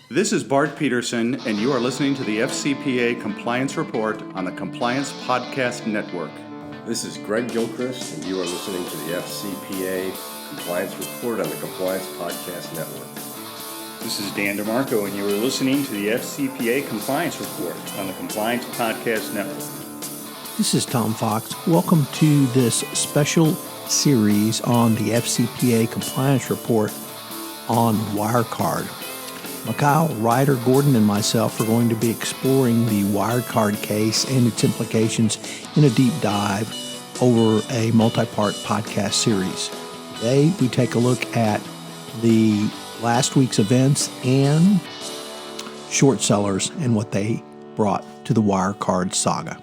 This is Bart Peterson, and you are listening to the FCPA Compliance Report on the Compliance Podcast Network. This is Greg Gilchrist, and you are listening to the FCPA Compliance Report on the Compliance Podcast Network. This is Dan DeMarco, and you are listening to the FCPA Compliance Report on the Compliance Podcast Network. This is Tom Fox. Welcome to this special series on the FCPA Compliance Report on Wirecard. Mikhail, Reider-Gordon, and myself are going to be exploring the Wirecard case and its implications in a deep dive over a multi-part podcast series. Today, we take a look at the last week's events and short sellers and what they brought to the Wirecard saga.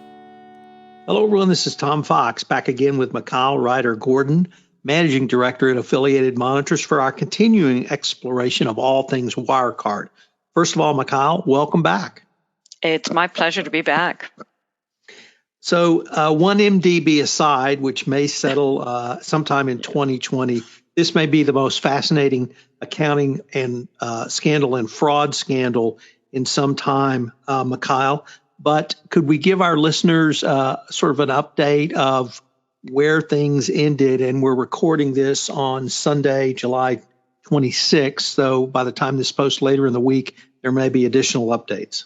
Hello, everyone. This is Tom Fox, back again with Mikhail Reider-Gordon, Managing Director at Affiliated Monitors, for our continuing exploration of all things Wirecard. First of all, Mikhail, welcome back. It's my pleasure to be back. So one MDB aside, which may settle sometime in 2020, this may be the most fascinating accounting and scandal and fraud scandal in some time, Mikhail. But could we give our listeners sort of an update of where things ended? And we're recording this on Sunday, July 26th. So by the time this posts later in the week, there may be additional updates.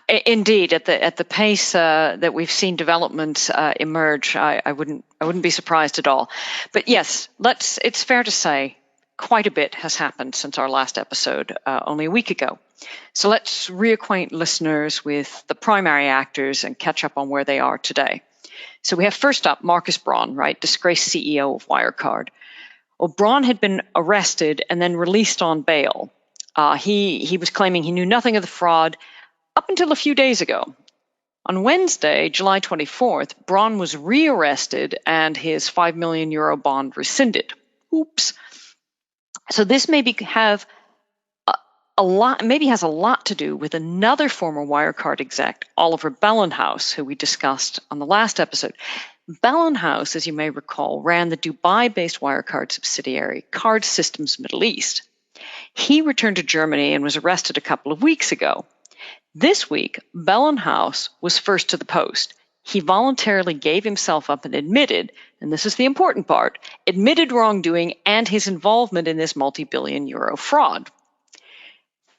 Indeed, at the pace that we've seen developments emerge, I wouldn't be surprised at all. But yes, it's fair to say quite a bit has happened since our last episode only a week ago. So let's reacquaint listeners with the primary actors and catch up on where they are today. So we have first up Marcus Braun, right, disgraced CEO of Wirecard. Well, Braun had been arrested and then released on bail. He was claiming he knew nothing of the fraud up until a few days ago. On Wednesday, July 24th, Braun was rearrested and his €5 million bond rescinded. Oops. So this has a lot to do with another former Wirecard exec, Oliver Bellenhaus, who we discussed on the last episode. Bellenhaus, as you may recall, ran the Dubai-based Wirecard subsidiary, Card Systems Middle East. He returned to Germany and was arrested a couple of weeks ago. This week, Bellenhaus was first to the post. He voluntarily gave himself up and admitted, and this is the important part, admitted wrongdoing and his involvement in this multi-billion euro fraud.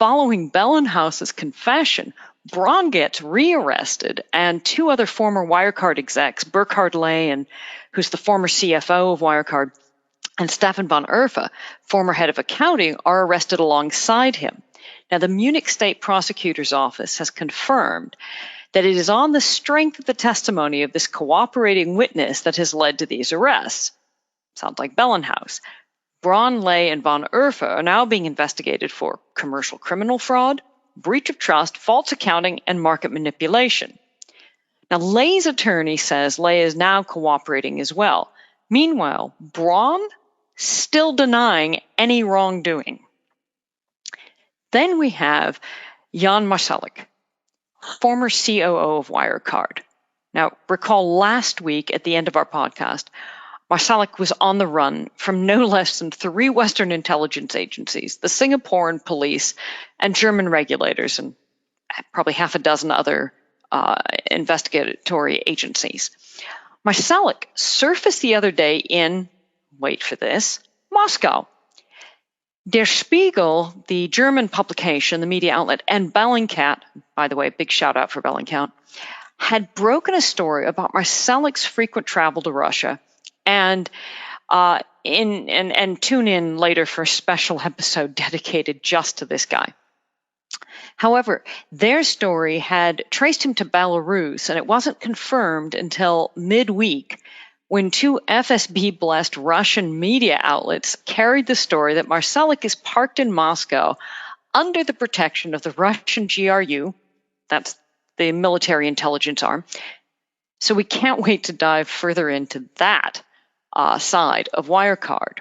Following Bellenhaus's confession, Braun gets rearrested, and two other former Wirecard execs, Burkhard Ley, who's the former CFO of Wirecard, and Stefan von Erfa, former head of accounting, are arrested alongside him. Now, the Munich State Prosecutor's Office has confirmed that it is on the strength of the testimony of this cooperating witness that has led to these arrests. Sounds like Bellenhaus. Braun, Ley, and von Erfa are now being investigated for commercial criminal fraud, breach of trust, false accounting, and market manipulation. Now, Ley's attorney says Ley is now cooperating as well. Meanwhile, Braun still denying any wrongdoing. Then we have Jan Marcelic, former COO of Wirecard. Now, recall last week at the end of our podcast, Marcelic was on the run from no less than 3 Western intelligence agencies, the Singaporean police and German regulators, and probably half a dozen other investigatory agencies. Marcelic surfaced the other day in, wait for this, Moscow. Der Spiegel, the German publication, the media outlet, and Bellingcat, by the way, big shout out for Bellingcat, had broken a story about Marcelic's frequent travel to Russia. And tune in later for a special episode dedicated just to this guy. However, their story had traced him to Belarus, and it wasn't confirmed until midweek when 2 FSB-blessed Russian media outlets carried the story that Marcelic is parked in Moscow under the protection of the Russian GRU, that's the military intelligence arm. So we can't wait to dive further into that side of Wirecard.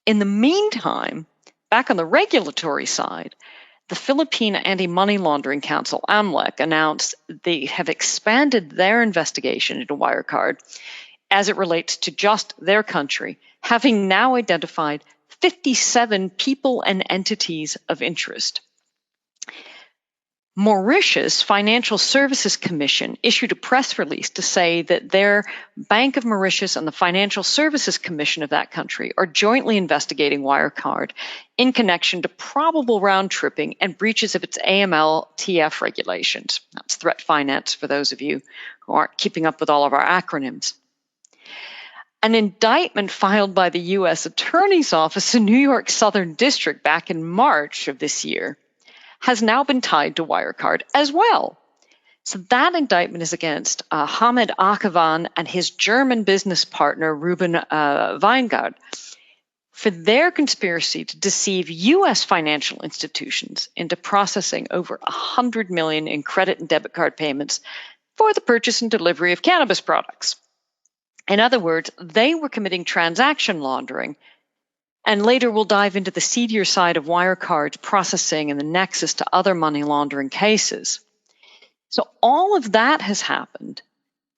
In the meantime, back on the regulatory side, the Philippine Anti-Money Laundering Council, AMLEC, announced they have expanded their investigation into Wirecard as it relates to just their country, having now identified 57 people and entities of interest. Mauritius Financial Services Commission issued a press release to say that their Bank of Mauritius and the Financial Services Commission of that country are jointly investigating Wirecard in connection to probable round-tripping and breaches of its AML-TF regulations. That's threat finance for those of you who aren't keeping up with all of our acronyms. An indictment filed by the U.S. Attorney's Office in New York Southern District back in March of this year has now been tied to Wirecard as well. So that indictment is against Hamed Akavan and his German business partner, Ruben Weingart, for their conspiracy to deceive U.S. financial institutions into processing over $100 million in credit and debit card payments for the purchase and delivery of cannabis products. In other words, they were committing transaction laundering. And later we'll dive into the seedier side of Wirecard's processing and the nexus to other money laundering cases. So all of that has happened.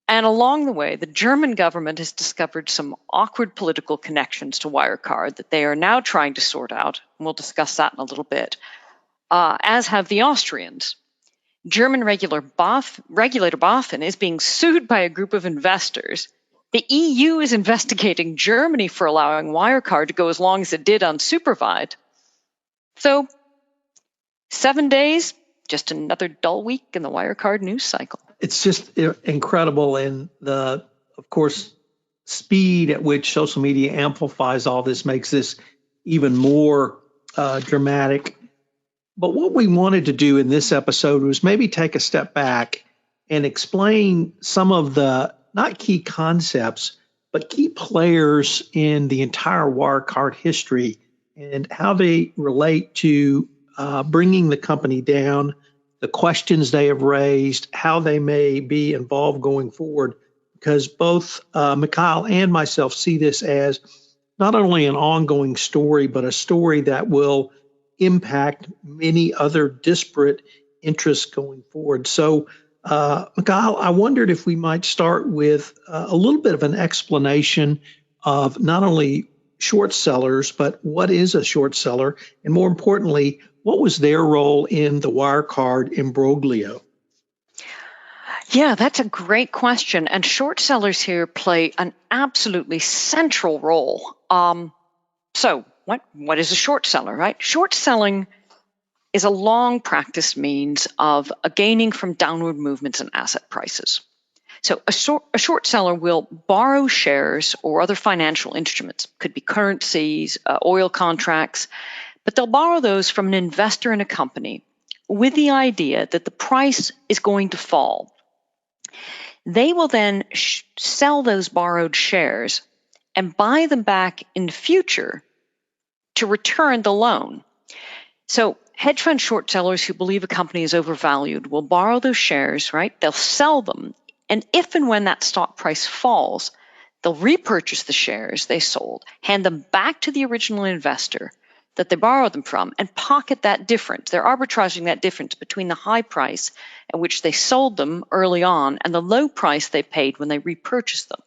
And along the way, the German government has discovered some awkward political connections to Wirecard that they are now trying to sort out. And we'll discuss that in a little bit, as have the Austrians. German regulator BaFin is being sued by a group of investors. The EU is investigating Germany for allowing Wirecard to go as long as it did unsupervised. So, 7 days, just another dull week in the Wirecard news cycle. It's just incredible, and of course, speed at which social media amplifies all this makes this even more dramatic. But what we wanted to do in this episode was maybe take a step back and explain some of the not key concepts, but key players in the entire Wirecard history and how they relate to bringing the company down, the questions they have raised, how they may be involved going forward, because both Mikhail and myself see this as not only an ongoing story, but a story that will impact many other disparate interests going forward. So, Mikhail, I wondered if we might start with a little bit of an explanation of not only short sellers, but what is a short seller, and more importantly, what was their role in the Wirecard imbroglio? Yeah, that's a great question. And short sellers here play an absolutely central role. So what is a short seller, right? Short selling is a long practiced means of gaining from downward movements in asset prices. So a short seller will borrow shares or other financial instruments, could be currencies, oil contracts, but they'll borrow those from an investor in a company with the idea that the price is going to fall. They will then sell those borrowed shares and buy them back in the future to return the loan. So hedge fund short sellers who believe a company is overvalued will borrow those shares, right? They'll sell them. And if and when that stock price falls, they'll repurchase the shares they sold, hand them back to the original investor that they borrowed them from, and pocket that difference. They're arbitraging that difference between the high price at which they sold them early on and the low price they paid when they repurchased them.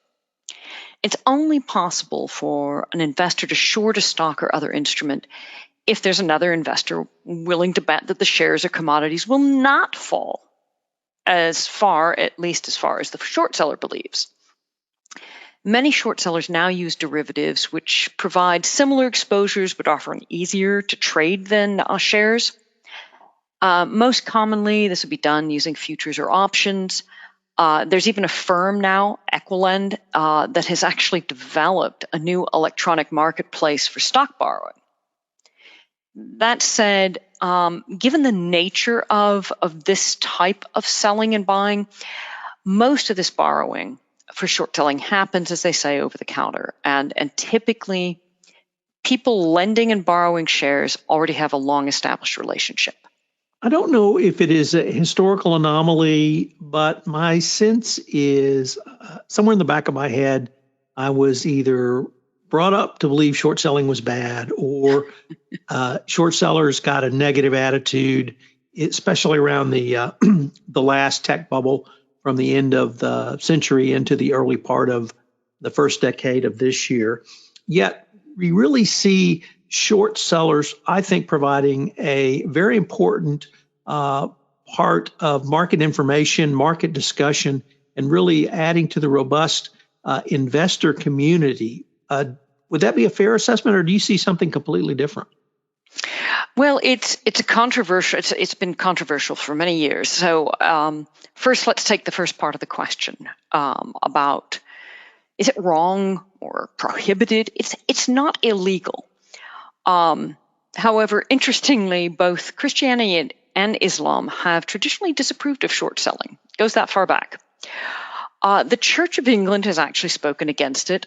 It's only possible for an investor to short a stock or other instrument if there's another investor willing to bet that the shares or commodities will not fall at least as far as the short seller believes. Many short sellers now use derivatives, which provide similar exposures but offer an easier to trade than shares. Most commonly, this would be done using futures or options. There's even a firm now, Equilend, that has actually developed a new electronic marketplace for stock borrowing. That said, given the nature of this type of selling and buying, most of this borrowing for short selling happens, as they say, over the counter. And typically, people lending and borrowing shares already have a long-established relationship. I don't know if it is a historical anomaly, but my sense is somewhere in the back of my head, I was either brought up to believe short selling was bad, or short sellers got a negative attitude, especially around the last tech bubble from the end of the century into the early part of the first decade of this year. Yet we really see short sellers, I think, providing a very important part part of market information, market discussion, and really adding to the robust investor community. Would that be a fair assessment, or do you see something completely different? Well, it's a controversial. It's been controversial for many years. So first, let's take the first part of the question about, is it wrong or prohibited? It's not illegal. However, interestingly, both Christianity and Islam have traditionally disapproved of short selling. It goes that far back. The Church of England has actually spoken against it.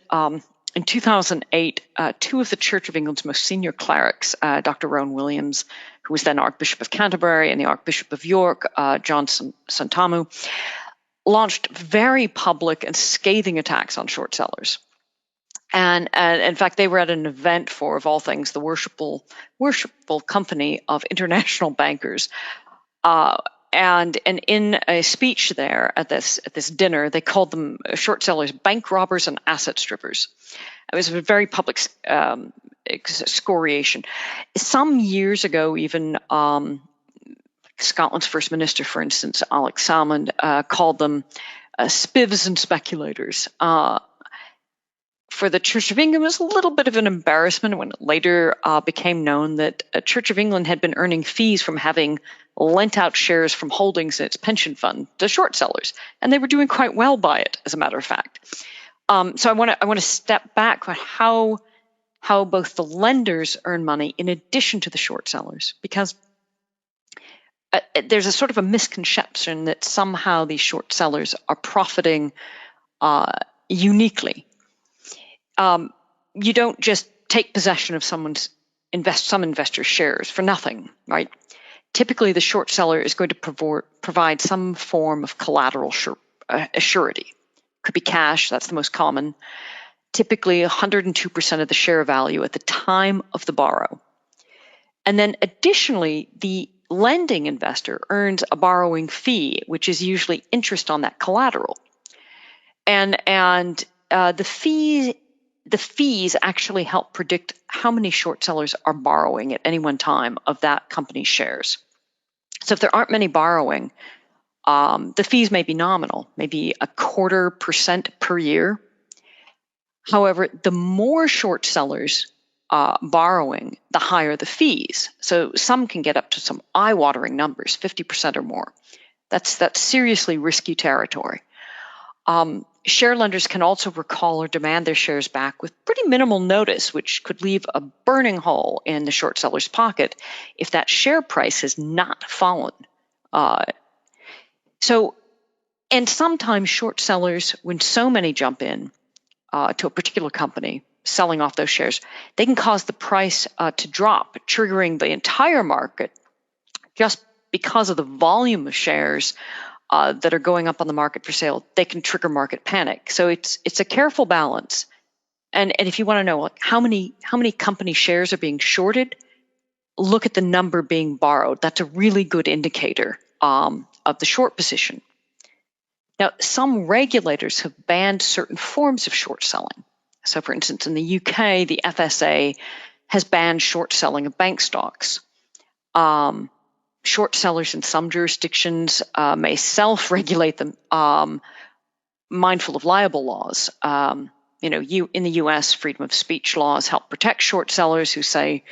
In 2008, two of the Church of England's most senior clerics, Dr. Rowan Williams, who was then Archbishop of Canterbury, and the Archbishop of York, John Santamu, launched very public and scathing attacks on short sellers. And in fact, they were at an event for, of all things, the worshipful company of international bankers. And in a speech there at this dinner, they called them short sellers bank robbers and asset strippers. It was a very public excoriation. Some years ago, even Scotland's First Minister, for instance, Alex Salmond, called them spivs and speculators. For the Church of England, it was a little bit of an embarrassment when it later became known that Church of England had been earning fees from having lent out shares from holdings in its pension fund to short sellers, and they were doing quite well by it, as a matter of fact. So I want to step back on how both the lenders earn money in addition to the short sellers, because there's a sort of a misconception that somehow these short sellers are profiting uniquely. You don't just take possession of some investor's shares for nothing, right? Typically, the short seller is going to provide some form of collateral surety. Could be cash, that's the most common. Typically, 102% of the share value at the time of the borrow. And then additionally, the lending investor earns a borrowing fee, which is usually interest on that collateral. And the fees actually help predict how many short sellers are borrowing at any one time of that company's shares. So if there aren't many borrowing, the fees may be nominal, maybe 0.25% per year. However, the more short sellers borrowing, the higher the fees. So some can get up to some eye-watering numbers, 50% or more. That's seriously risky territory. Share lenders can also recall or demand their shares back with pretty minimal notice, which could leave a burning hole in the short seller's pocket if that share price has not fallen. And sometimes short sellers, when so many jump in to a particular company, selling off those shares, they can cause the price to drop, triggering the entire market just because of the volume of shares that are going up on the market for sale. They can trigger market panic. So it's a careful balance. And if you want to know how many company shares are being shorted, look at the number being borrowed. That's a really good indicator of the short position. Now, some regulators have banned certain forms of short selling. So, for instance, in the UK, the FSA has banned short selling of bank stocks. Short sellers in some jurisdictions may self-regulate them, mindful of libel laws. In the U.S., freedom of speech laws help protect short sellers who say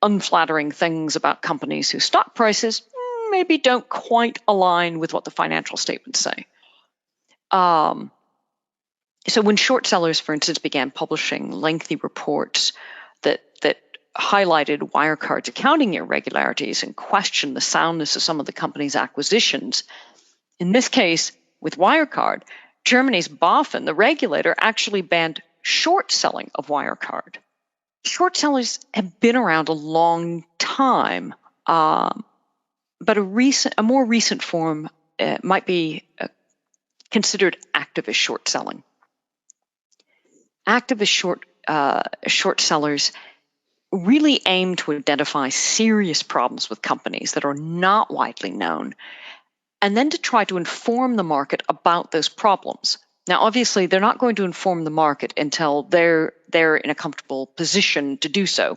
unflattering things about companies whose stock prices maybe don't quite align with what the financial statements say. So when short sellers, for instance, began publishing lengthy reports that highlighted Wirecard's accounting irregularities and questioned the soundness of some of the company's acquisitions. In this case, with Wirecard, Germany's BaFin, the regulator, actually banned short selling of Wirecard. Short sellers have been around a long time, but a more recent form might be considered activist short selling. Activist short sellers really aim to identify serious problems with companies that are not widely known, and then to try to inform the market about those problems. Now, obviously, they're not going to inform the market until they're in a comfortable position to do so.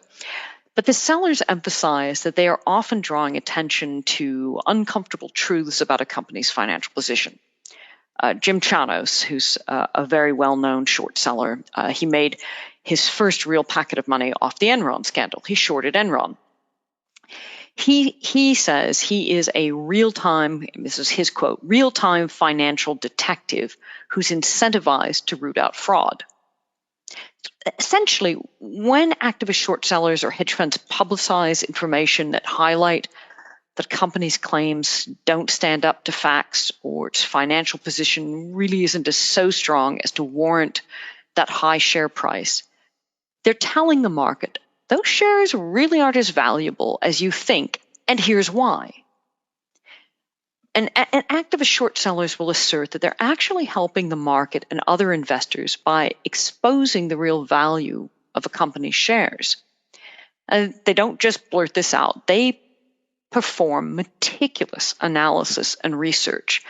But the sellers emphasize that they are often drawing attention to uncomfortable truths about a company's financial position. Jim Chanos, who's a very well-known short seller, he made his first real packet of money off the Enron scandal. He shorted Enron. He says he is a real-time, this is his quote, real-time financial detective who's incentivized to root out fraud. Essentially, when activist short sellers or hedge funds publicize information that highlight that a company's claims don't stand up to facts or its financial position really isn't so strong as to warrant that high share price, they're telling the market those shares really aren't as valuable as you think, and here's why. And activist short sellers will assert that they're actually helping the market and other investors by exposing the real value of a company's shares. And they don't just blurt this out. They perform meticulous analysis and research,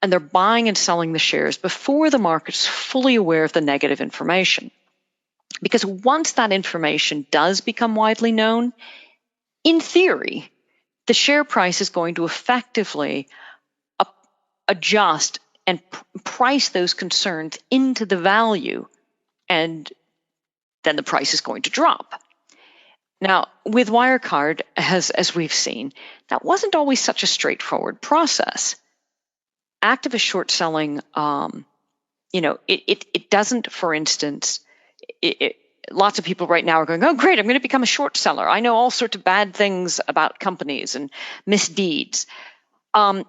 and they're buying and selling the shares before the market's fully aware of the negative information. Because once that information does become widely known, in theory, the share price is going to effectively adjust and price those concerns into the value, and then the price is going to drop. Now, with Wirecard, as we've seen, that wasn't always such a straightforward process. Activist short selling, it doesn't, for instance, lots of people right now are going, oh, great, I'm going to become a short seller. I know all sorts of bad things about companies and misdeeds.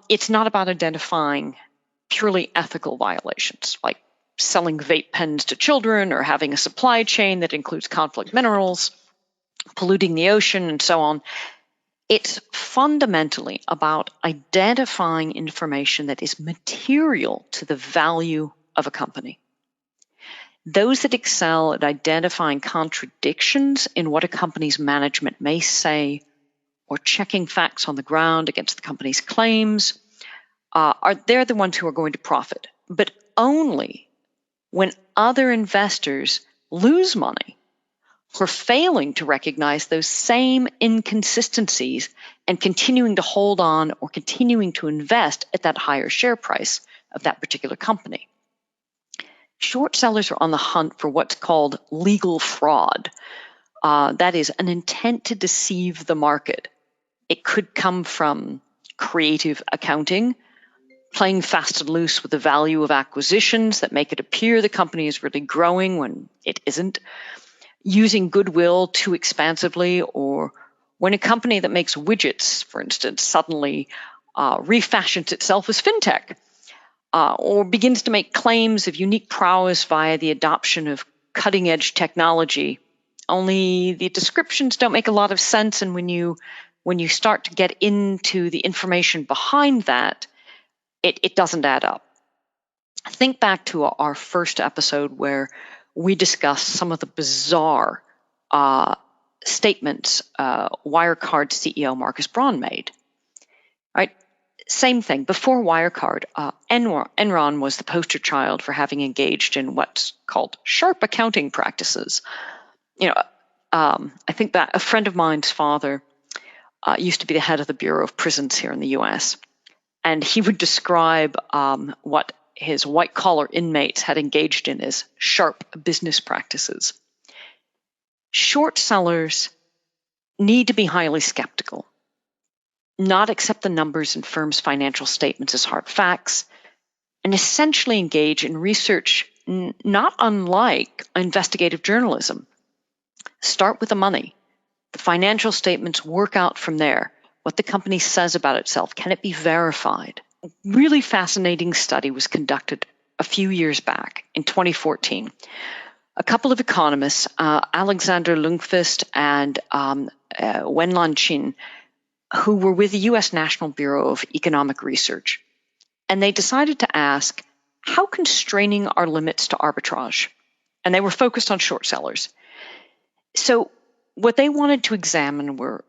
It's not about identifying purely ethical violations, like selling vape pens to children or having a supply chain that includes conflict minerals, polluting the ocean, and so on. It's fundamentally about identifying information that is material to the value of a company. Those that excel at identifying contradictions in what a company's management may say or checking facts on the ground against the company's claims, they're the ones who are going to profit, but only when other investors lose money for failing to recognize those same inconsistencies and continuing to hold on or continuing to invest at that higher share price of that particular company. Short sellers are on the hunt for what's called legal fraud. That is an intent to deceive the market. It could come from creative accounting, playing fast and loose with the value of acquisitions that make it appear the company is really growing when it isn't, using goodwill too expansively, or when a company that makes widgets, for instance, suddenly refashions itself as fintech, or begins to make claims of unique prowess via the adoption of cutting-edge technology. Only the descriptions don't make a lot of sense, and when you start to get into the information behind that, it doesn't add up. Think back to our first episode where we discussed some of the bizarre statements Wirecard CEO Marcus Braun made. Right? Same thing. Before Wirecard, Enron was the poster child for having engaged in what's called sharp accounting practices. I think that a friend of mine's father used to be the head of the Bureau of Prisons here in the U.S., and he would describe what his white-collar inmates had engaged in as sharp business practices. Short sellers need to be highly skeptical, not accept the numbers in firms' financial statements as hard facts, and essentially engage in research not unlike investigative journalism. Start with the money. The financial statements work out from there. What the company says about itself, can it be verified? A really fascinating study was conducted a few years back in 2014. A couple of economists, Alexander Lundqvist and Wenlan Chin, who were with the U.S. National Bureau of Economic Research, and they decided to ask, how constraining are limits to arbitrage? And they were focused on short sellers. So what they wanted to examine were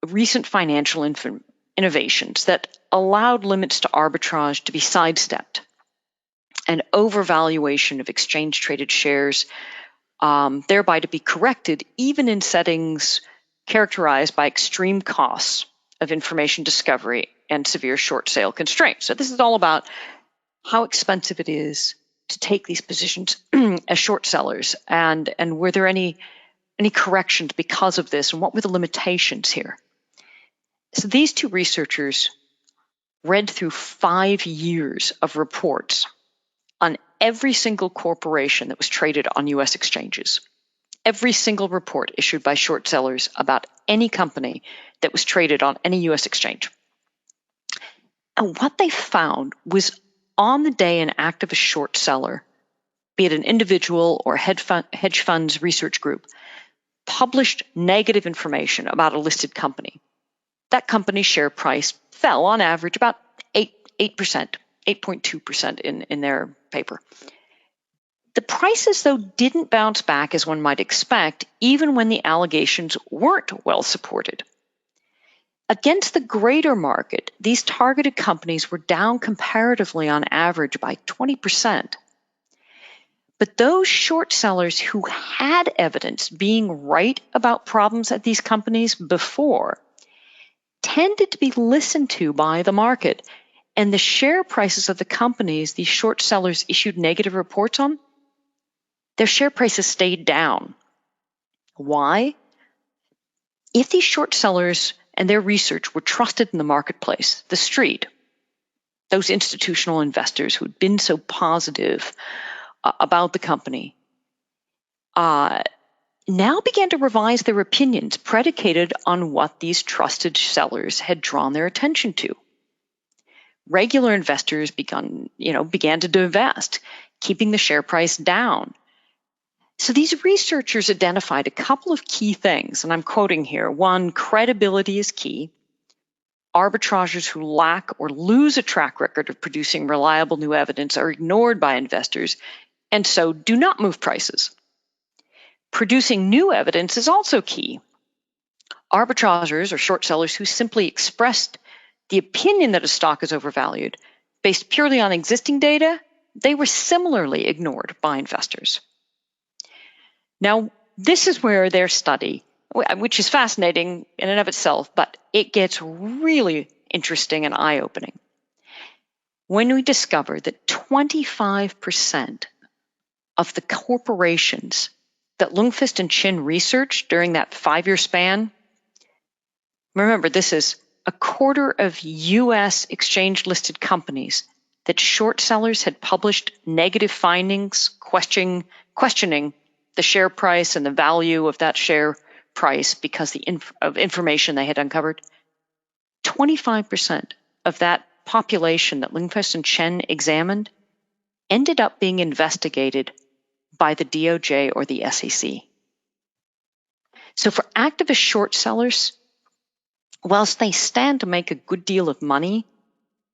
recent financial innovations that allowed limits to arbitrage to be sidestepped, and overvaluation of exchange-traded shares thereby to be corrected, even in settings characterized by extreme costs of information discovery and severe short sale constraints. So this is all about how expensive it is to take these positions as short sellers, and were there any corrections because of this, and what were the limitations here? So these two researchers read through 5 years of reports on every single corporation that was traded on U.S. exchanges. Every single report issued by short sellers about any company that was traded on any U.S. exchange. And what they found was, on the day an activist short seller, be it an individual or hedge funds research group, published negative information about a listed company, that company's share price fell on average about 8.2% in their paper. The prices, though, didn't bounce back as one might expect, even when the allegations weren't well supported. Against the greater market, these targeted companies were down comparatively on average by 20%. But those short sellers who had evidence being right about problems at these companies before tended to be listened to by the market, and the share prices of the companies these short sellers issued negative reports on, their share prices stayed down. Why? If these short sellers and their research were trusted in the marketplace, the street, those institutional investors who had been so positive about the company, now began to revise their opinions predicated on what these trusted sellers had drawn their attention to. Regular investors began to divest, keeping the share price down. So these researchers identified a couple of key things, and I'm quoting here. One, credibility is key. Arbitrageurs who lack or lose a track record of producing reliable new evidence are ignored by investors, and so do not move prices. Producing new evidence is also key. Arbitrageurs or short sellers who simply expressed the opinion that a stock is overvalued based purely on existing data, they were similarly ignored by investors. Now, this is where their study, which is fascinating in and of itself, but it gets really interesting and eye-opening. When we discover that 25% of the corporations that Lundqvist and Chin researched during that 5-year span, remember, this is a quarter of U.S. exchange-listed companies that short sellers had published negative findings questioning the share price and the value of that share price because of information they had uncovered. 25% of that population that Lundqvist and Chen examined ended up being investigated by the DOJ or the SEC. So for activist short sellers, whilst they stand to make a good deal of money,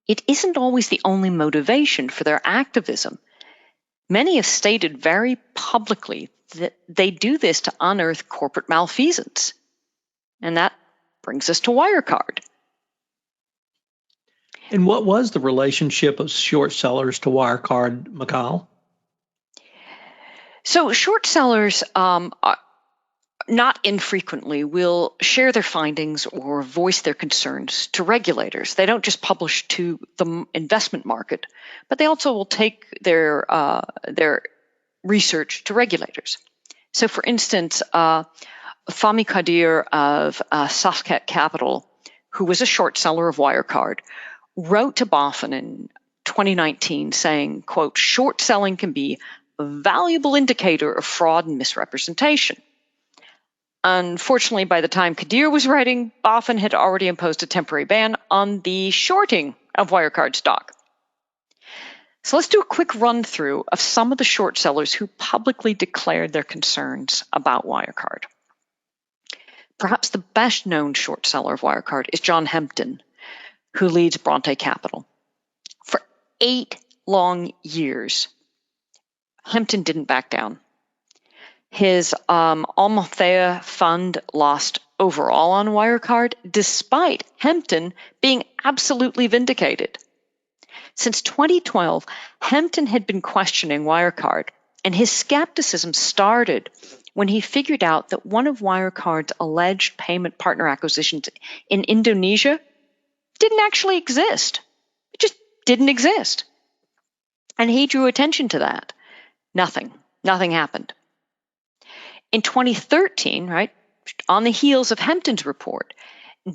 it isn't always the only motivation for their activism. Many have stated very publicly that they do this to unearth corporate malfeasance. And that brings us to Wirecard. And what was the relationship of short sellers to Wirecard, Mikhail? So short sellers not infrequently will share their findings or voice their concerns to regulators. They don't just publish to the investment market, but they also will take their research to regulators. So for instance, Fahmi Kadir of Safkat Capital, who was a short seller of Wirecard, wrote to BaFin in 2019 saying, quote, "Short selling can be a valuable indicator of fraud and misrepresentation." Unfortunately, by the time Kadir was writing, BaFin had already imposed a temporary ban on the shorting of Wirecard stock. So let's do a quick run through of some of the short sellers who publicly declared their concerns about Wirecard. Perhaps the best known short seller of Wirecard is John Hempton, who leads Bronte Capital. For 8 long years, Hempton didn't back down. His Almathea fund lost overall on Wirecard, despite Hempton being absolutely vindicated. Since 2012, Hempton had been questioning Wirecard, and his skepticism started when he figured out that one of Wirecard's alleged payment partner acquisitions in Indonesia didn't actually exist. It just didn't exist. And he drew attention to that. Nothing happened. In 2013, right, on the heels of Hempton's report,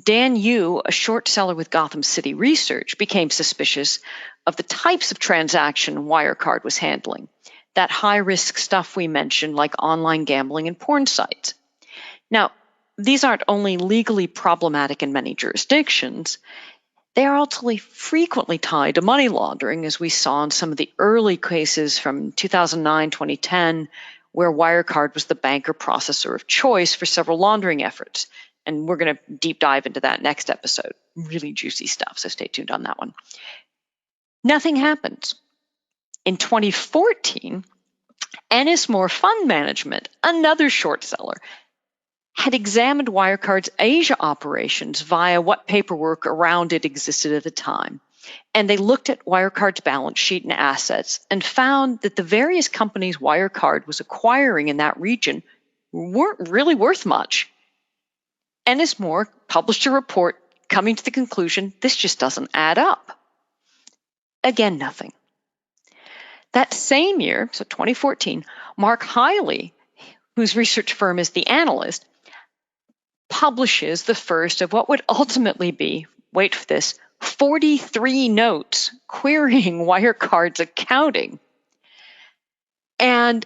Dan Yu, a short seller with Gotham City Research, became suspicious of the types of transaction Wirecard was handling, that high-risk stuff we mentioned, like online gambling and porn sites. Now, these aren't only legally problematic in many jurisdictions, they are also frequently tied to money laundering, as we saw in some of the early cases from 2009, 2010, where Wirecard was the bank or processor of choice for several laundering efforts. And we're going to deep dive into that next episode. Really juicy stuff, so stay tuned on that one. Nothing happens. In 2014, Ennismore Fund Management, another short seller, had examined Wirecard's Asia operations via what paperwork around it existed at the time. And they looked at Wirecard's balance sheet and assets and found that the various companies Wirecard was acquiring in that region weren't really worth much. Ennismore published a report coming to the conclusion this just doesn't add up. Again, nothing. That same year, so 2014, Mark Hiley, whose research firm is The Analyst, publishes the first of what would ultimately be, wait for this, 43 notes querying Wirecard's accounting and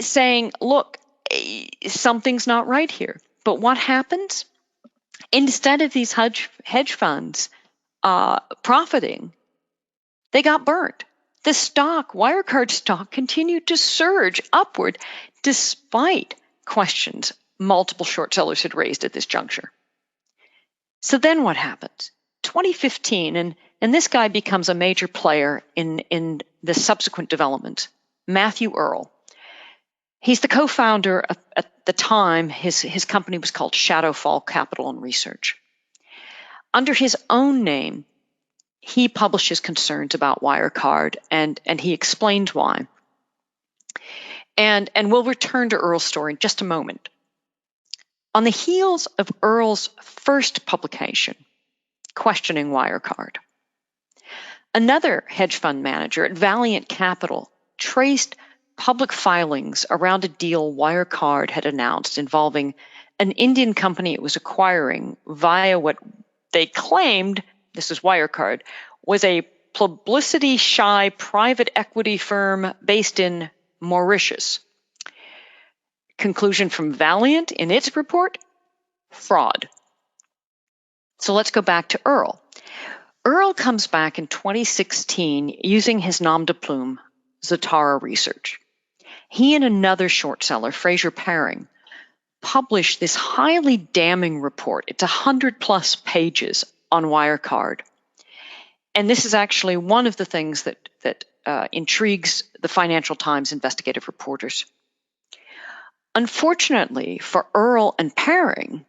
saying, look, something's not right here. But what happens? Instead of these hedge funds profiting, they got burnt. The stock, Wirecard stock, continued to surge upward despite questions multiple short sellers had raised at this juncture. So then what happens? 2015, and this guy becomes a major player in the subsequent development, Matthew Earl. He's the co-founder at the time, his company was called Shadowfall Capital and Research. Under his own name, he publishes concerns about Wirecard, and he explains why. And we'll return to Earl's story in just a moment. On the heels of Earl's first publication, questioning Wirecard, another hedge fund manager at Valiant Capital traced public filings around a deal Wirecard had announced involving an Indian company it was acquiring via what they claimed, this is Wirecard, was a publicity-shy private equity firm based in Mauritius. Conclusion from Valiant in its report, fraud. So let's go back to Earl. Earl comes back in 2016 using his nom de plume, Zatara Research. He and another short seller, Fraser Paring, published this highly damning report. It's 100-plus pages on Wirecard. And this is actually one of the things that intrigues the Financial Times investigative reporters. Unfortunately for Earl and Paring,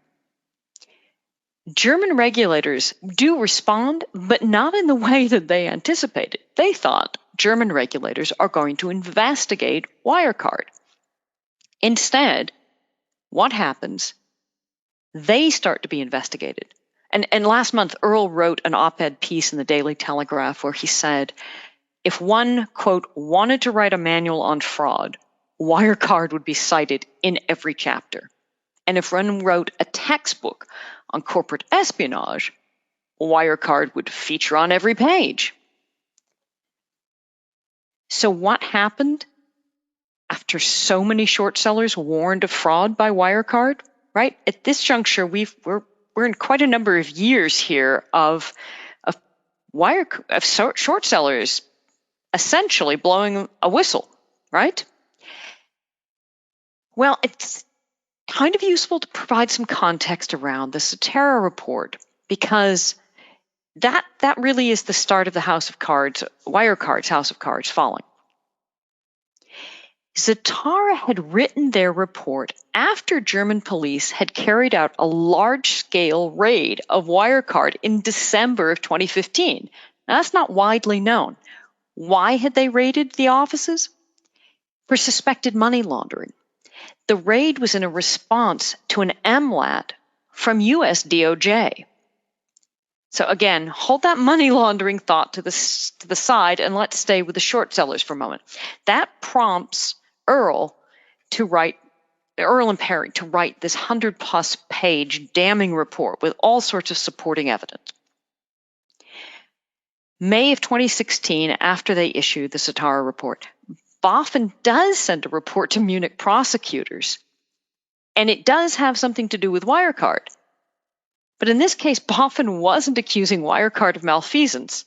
German regulators do respond, but not in the way that they anticipated. They thought German regulators are going to investigate Wirecard. Instead, what happens? They start to be investigated. And last month, Earl wrote an op-ed piece in the Daily Telegraph where he said, if one, quote, wanted to write a manual on fraud, Wirecard would be cited in every chapter. And if one wrote a textbook on corporate espionage, Wirecard would feature on every page. So what happened after so many short sellers warned of fraud by Wirecard? Right? At this juncture, we're in quite a number of years here of short sellers essentially blowing a whistle, right? Well, it's kind of useful to provide some context around the Zatara report, because that really is the start of the House of Cards, Wirecard's House of Cards falling. Zatara had written their report after German police had carried out a large-scale raid of Wirecard in December of 2015. Now, that's not widely known. Why had they raided the offices? For suspected money laundering. The raid was in a response to an MLAT from US DOJ. So again, hold that money laundering thought to the side and let's stay with the short sellers for a moment. That prompts Earl and Perry to write this 100-plus page damning report with all sorts of supporting evidence. May of 2016, after they issued the Satara report, Boffin does send a report to Munich prosecutors, and it does have something to do with Wirecard. But in this case, Boffin wasn't accusing Wirecard of malfeasance.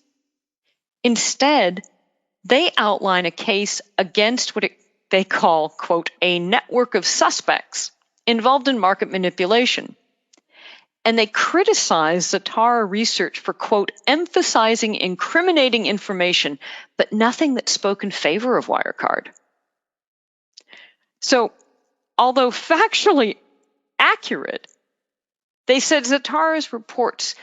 Instead, they outline a case against what they call, quote, a network of suspects involved in market manipulation. And they criticize Zatara research for, quote, emphasizing incriminating information, but nothing that spoke in favor of Wirecard. So, although factually accurate, they said Zatara's reports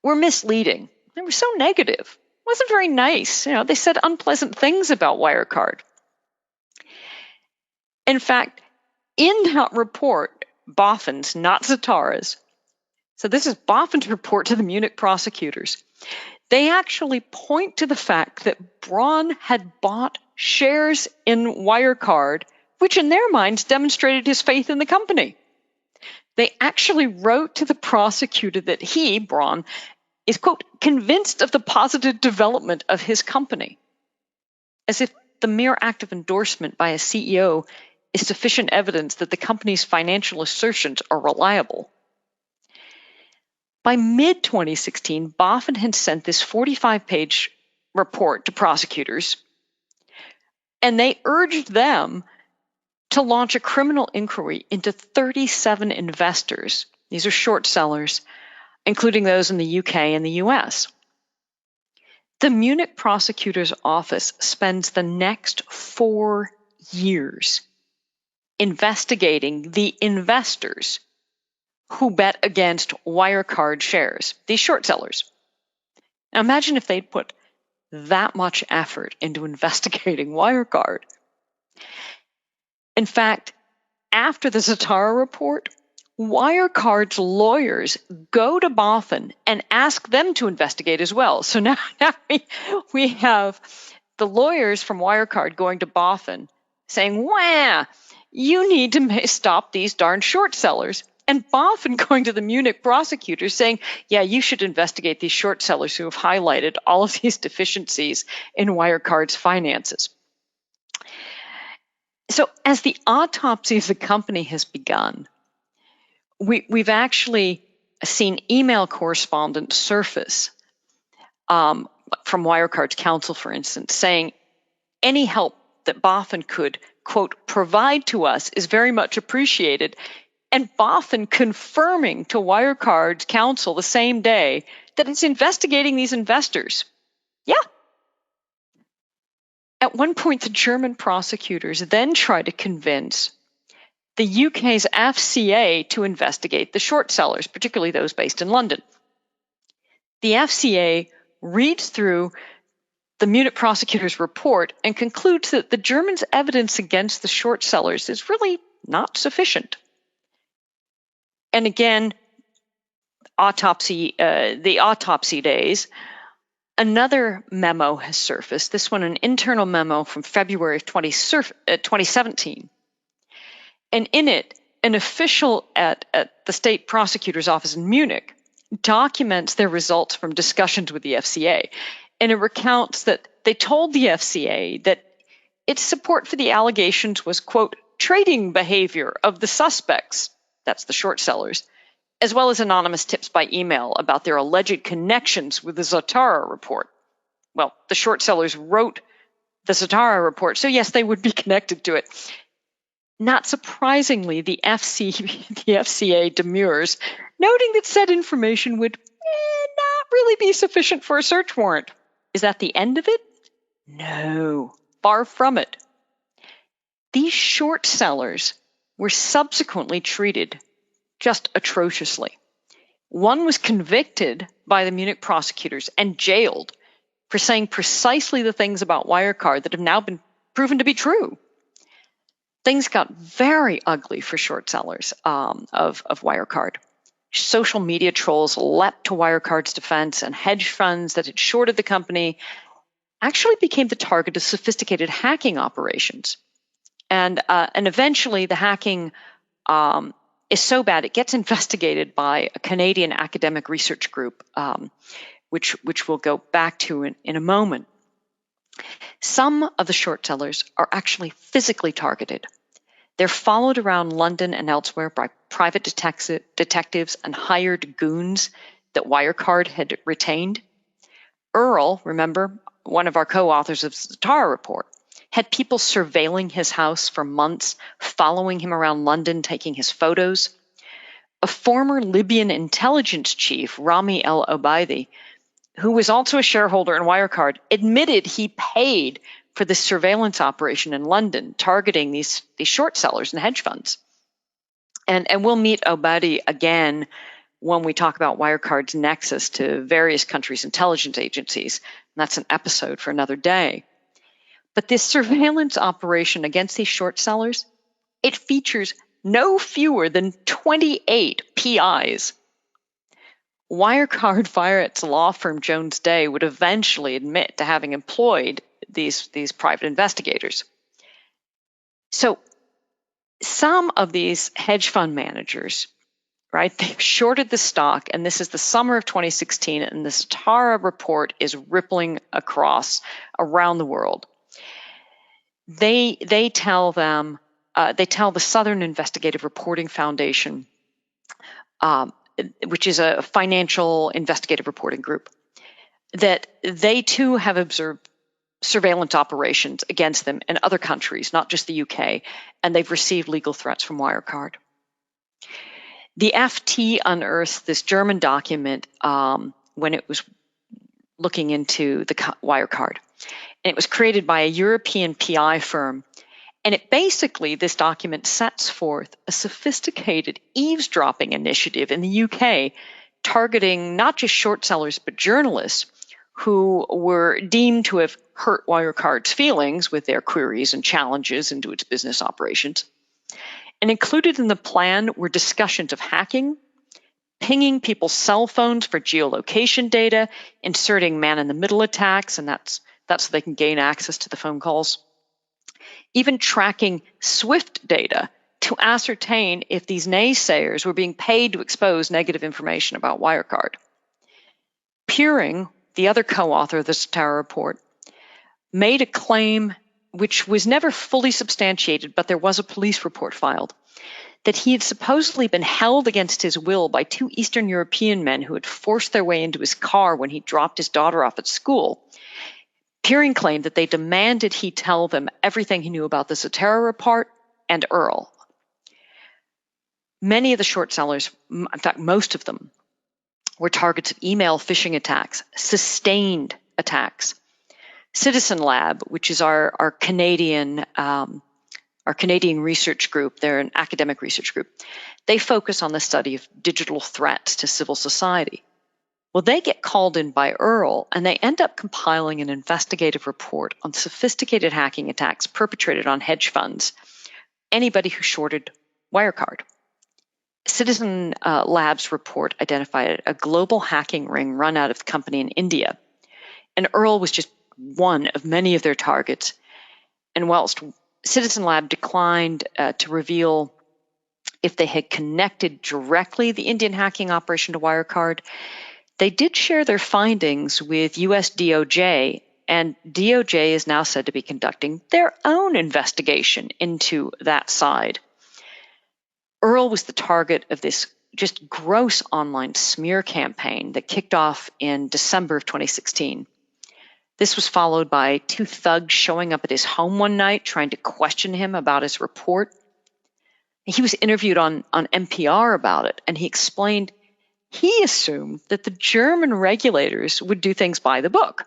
were misleading. They were so negative. It wasn't very nice. They said unpleasant things about Wirecard. In fact, in that report, Boffin's, not Zatara's, so this is Boffin's report to the Munich prosecutors, they actually point to the fact that Braun had bought shares in Wirecard, which in their minds demonstrated his faith in the company. They actually wrote to the prosecutor that he, Braun, is, quote, convinced of the positive development of his company, as if the mere act of endorsement by a CEO is sufficient evidence that the company's financial assertions are reliable. By mid-2016, Boffin had sent this 45-page report to prosecutors, and they urged them to launch a criminal inquiry into 37 investors. These are short sellers, including those in the UK and the US. The Munich prosecutor's office spends the next 4 years investigating the investors who bet against Wirecard shares, these short sellers. Now imagine if they'd put that much effort into investigating Wirecard. In fact, after the Zatara report, Wirecard's lawyers go to Boffin and ask them to investigate as well. So now we have the lawyers from Wirecard going to Boffin saying, "Wah, you need to stop these darn short sellers." And Boffin going to the Munich prosecutors saying, "Yeah, you should investigate these short sellers who have highlighted all of these deficiencies in Wirecard's finances." So as the autopsy of the company has begun, we've actually seen email correspondence surface from Wirecard's counsel, for instance, saying any help that Boffin could, quote, provide to us is very much appreciated. And Boffin confirming to Wirecard's counsel the same day that it's investigating these investors. Yeah. At one point, the German prosecutors then tried to convince the UK's FCA to investigate the short sellers, particularly those based in London. The FCA reads through the Munich prosecutor's report and concludes that the Germans' evidence against the short sellers is really not sufficient. And again, the autopsy days, another memo has surfaced, this one an internal memo from February of 2017. And in it, an official at the state prosecutor's office in Munich documents their results from discussions with the FCA. And it recounts that they told the FCA that its support for the allegations was, quote, trading behavior of the suspects, that's the short sellers, as well as anonymous tips by email about their alleged connections with the Zatara report. Well, the short sellers wrote the Zatara report, so yes, they would be connected to it. Not surprisingly, the FCA demurs, noting that said information would not really be sufficient for a search warrant. Is that the end of it? No, far from it. These short sellers were subsequently treated just atrociously. One was convicted by the Munich prosecutors and jailed for saying precisely the things about Wirecard that have now been proven to be true. things got very ugly for short sellers of Wirecard. Social media trolls leapt to Wirecard's defense, and hedge funds that had shorted the company actually became the target of sophisticated hacking operations. And eventually the hacking is so bad it gets investigated by a Canadian academic research group, which we'll go back to in a moment. Some of the short sellers are actually physically targeted. They're followed around London and elsewhere by private detectives and hired goons that Wirecard had retained. Earl, remember, one of our co-authors of the Zatara report, had people surveilling his house for months, following him around London, taking his photos. A former Libyan intelligence chief, Rami el-Obaidi, who was also a shareholder in Wirecard, admitted he paid for this surveillance operation in London, targeting these short sellers and hedge funds. And we'll meet Obaidi again when we talk about Wirecard's nexus to various countries' intelligence agencies. And that's an episode for another day. But this surveillance operation against these short sellers, it features no fewer than 28 PIs. Wirecard via its law firm Jones Day would eventually admit to having employed these private investigators. So some of these hedge fund managers, right, they've shorted the stock, and this is the summer of 2016, and this Zatara report is rippling across around the world. They tell the Southern Investigative Reporting Foundation, which is a financial investigative reporting group, that they too have observed surveillance operations against them in other countries, not just the UK, and they've received legal threats from Wirecard. The FT unearthed this German document when it was looking into the Wirecard. And it was created by a European PI firm. And it basically, this document sets forth a sophisticated eavesdropping initiative in the UK targeting not just short sellers, but journalists who were deemed to have hurt Wirecard's feelings with their queries and challenges into its business operations. And included in the plan were discussions of hacking, pinging people's cell phones for geolocation data, inserting man-in-the-middle attacks, and that's so they can gain access to the phone calls, even tracking SWIFT data to ascertain if these naysayers were being paid to expose negative information about Wirecard. Peering, the other co-author of the Zatara report, made a claim which was never fully substantiated, but there was a police report filed, that he had supposedly been held against his will by two Eastern European men who had forced their way into his car when he dropped his daughter off at school. Peering claimed that they demanded he tell them everything he knew about the Zatara report and Earl. Many of the short sellers, in fact, most of them, were targets of email phishing attacks, sustained attacks. Citizen Lab, which is our Canadian research group, they're an academic research group, they focus on the study of digital threats to civil society. Well, they get called in by Earl, and they end up compiling an investigative report on sophisticated hacking attacks perpetrated on hedge funds, anybody who shorted Wirecard. Citizen Lab's report identified a global hacking ring run out of the company in India, and Earl was just one of many of their targets. And whilst Citizen Lab declined to reveal if they had connected directly the Indian hacking operation to Wirecard, they did share their findings with US DOJ, and DOJ is now said to be conducting their own investigation into that side. Earl was the target of this just gross online smear campaign that kicked off in December of 2016. This was followed by two thugs showing up at his home one night trying to question him about his report. He was interviewed on NPR about it, and he explained he assumed that the German regulators would do things by the book.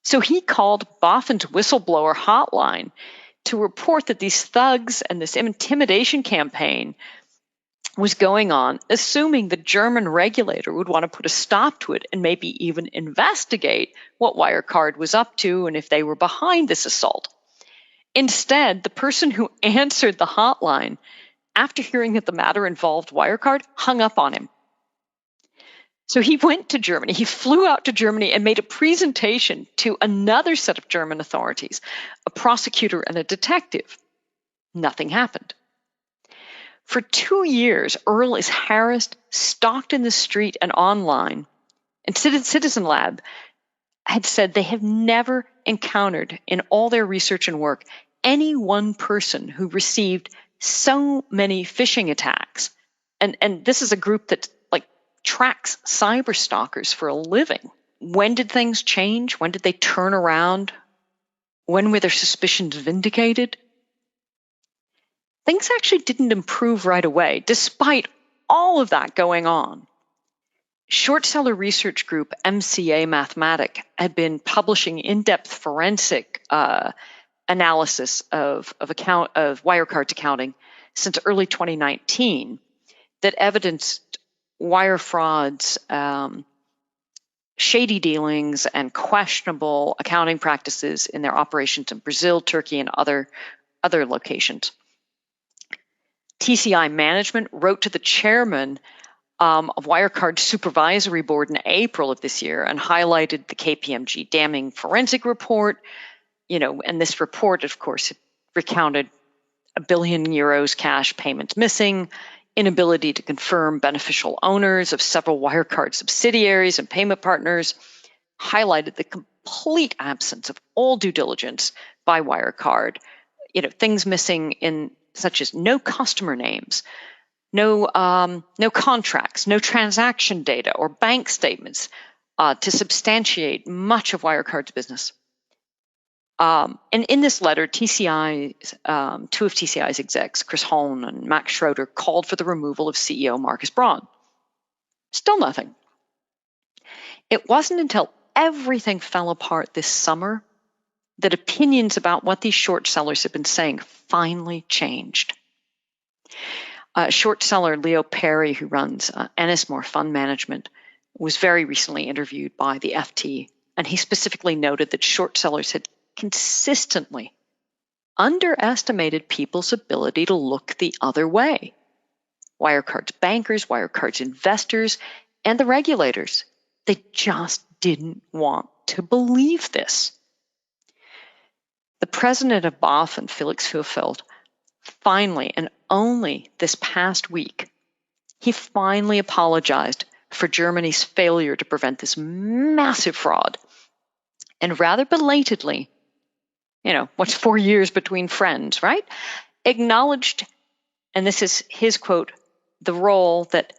So he called Boffin's whistleblower hotline to report that these thugs and this intimidation campaign was going on, assuming the German regulator would want to put a stop to it and maybe even investigate what Wirecard was up to and if they were behind this assault. Instead, the person who answered the hotline, after hearing that the matter involved Wirecard, hung up on him. So he went to Germany. He flew out to Germany and made a presentation to another set of German authorities, a prosecutor and a detective. Nothing happened. For 2 years, Earl is harassed, stalked in the street and online, and Citizen Lab had said they have never encountered in all their research and work any one person who received so many phishing attacks. And this is a group that tracks cyber stalkers for a living. When did things change? When did they turn around? When were their suspicions vindicated? Things actually didn't improve right away, despite all of that going on. Short seller research group MCA Mathematic had been publishing in-depth forensic analysis of Wirecard's accounting since early 2019 that evidenced wire frauds, shady dealings, and questionable accounting practices in their operations in Brazil, Turkey, and other locations. TCI management wrote to the chairman of Wirecard's supervisory board in April of this year and highlighted the KPMG damning forensic report. And this report, of course, recounted €1 billion cash payments missing, inability to confirm beneficial owners of several Wirecard subsidiaries and payment partners, highlighted the complete absence of all due diligence by Wirecard. Things missing such as no customer names, no contracts, no transaction data or bank statements to substantiate much of Wirecard's business. And in this letter, two of TCI's execs, Chris Holm and Max Schroeder, called for the removal of CEO Marcus Braun. Still nothing. It wasn't until everything fell apart this summer that opinions about what these short sellers had been saying finally changed. Short seller Leo Perry, who runs Ennismore Fund Management, was very recently interviewed by the FT, and he specifically noted that short sellers had consistently underestimated people's ability to look the other way. Wirecard's bankers, Wirecard's investors, and the regulators, they just didn't want to believe this. The president of BaFin, Felix Hoefeld, finally, and only this past week, he finally apologized for Germany's failure to prevent this massive fraud. And rather belatedly, what's 4 years between friends, right? Acknowledged, and this is his quote, the role that,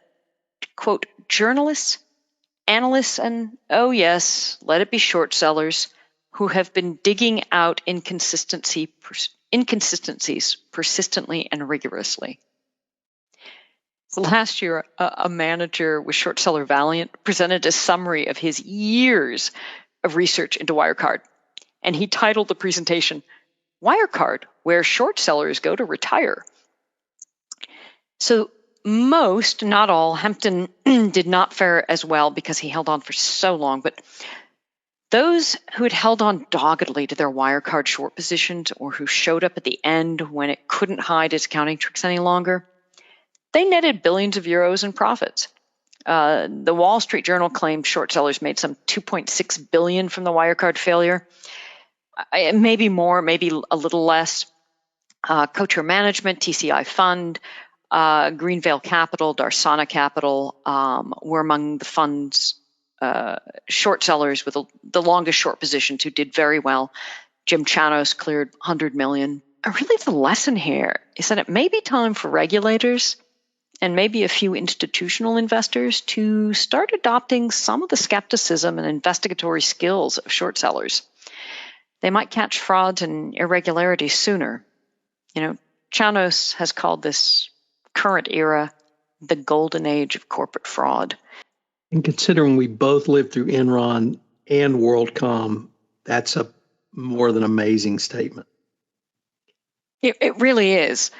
quote, journalists, analysts, and, oh yes, let it be short sellers, who have been digging out inconsistencies persistently and rigorously. So last year, a manager with short seller Valiant presented a summary of his years of research into Wirecard. And he titled the presentation, Wirecard, Where Short Sellers Go to Retire. So most, not all, Hampton did not fare as well because he held on for so long, but those who had held on doggedly to their Wirecard short positions or who showed up at the end when it couldn't hide its accounting tricks any longer, they netted billions of euros in profits. The Wall Street Journal claimed short sellers made some $2.6 billion from the Wirecard failure. Maybe more, maybe a little less. Couture Management, TCI Fund, Greenvale Capital, Darsana Capital were among the fund's short sellers with the longest short positions who did very well. Jim Chanos cleared $100 million. Really, the lesson here is that it may be time for regulators and maybe a few institutional investors to start adopting some of the skepticism and investigatory skills of short sellers. They might catch frauds and irregularities sooner. Chanos has called this current era the golden age of corporate fraud. And considering we both lived through Enron and WorldCom, that's a more than amazing statement. It really is.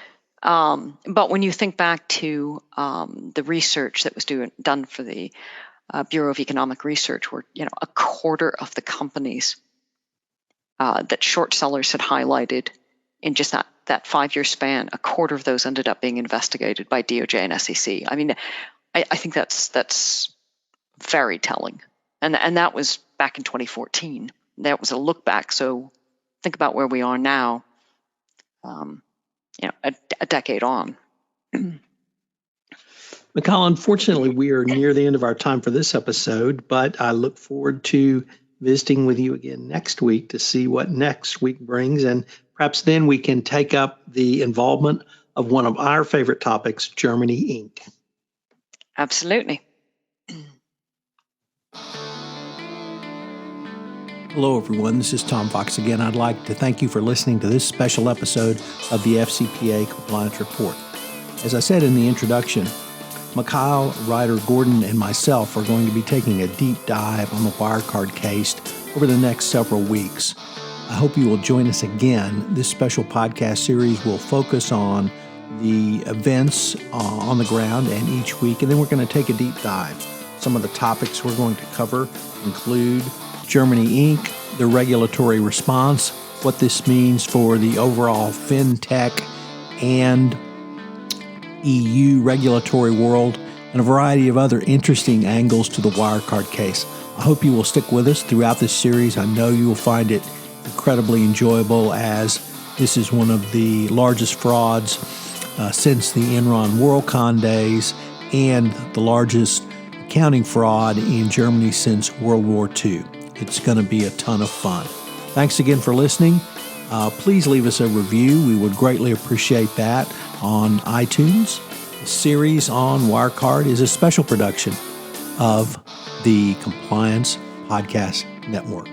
But when you think back to the research that was done for the Bureau of Economic Research, where a quarter of the companies that short sellers had highlighted in just that 5-year span, a quarter of those ended up being investigated by DOJ and SEC. I mean, I think that's very telling. And that was back in 2014. That was a look back. So think about where we are now, a decade on. Mikhail, unfortunately, we are near the end of our time for this episode, but I look forward to visiting with you again next week to see what next week brings. And perhaps then we can take up the involvement of one of our favorite topics, Germany Inc. Absolutely. Hello, everyone. This is Tom Fox again. I'd like to thank you for listening to this special episode of the FCPA Compliance Report. As I said in the introduction, Mikhail, Reider-Gordon, and myself are going to be taking a deep dive on the Wirecard case over the next several weeks. I hope you will join us again. This special podcast series will focus on the events on the ground and each week, and then we're going to take a deep dive. Some of the topics we're going to cover include Germany Inc., the regulatory response, what this means for the overall fintech and EU regulatory world, and a variety of other interesting angles to the Wirecard case. I hope you will stick with us throughout this series. I know you will find it incredibly enjoyable, as this is one of the largest frauds since the Enron WorldCon days and the largest accounting fraud in Germany since World War II. It's going to be a ton of fun. Thanks again for listening. Please leave us a review. We would greatly appreciate that on iTunes. The series on Wirecard is a special production of the Compliance Podcast Network.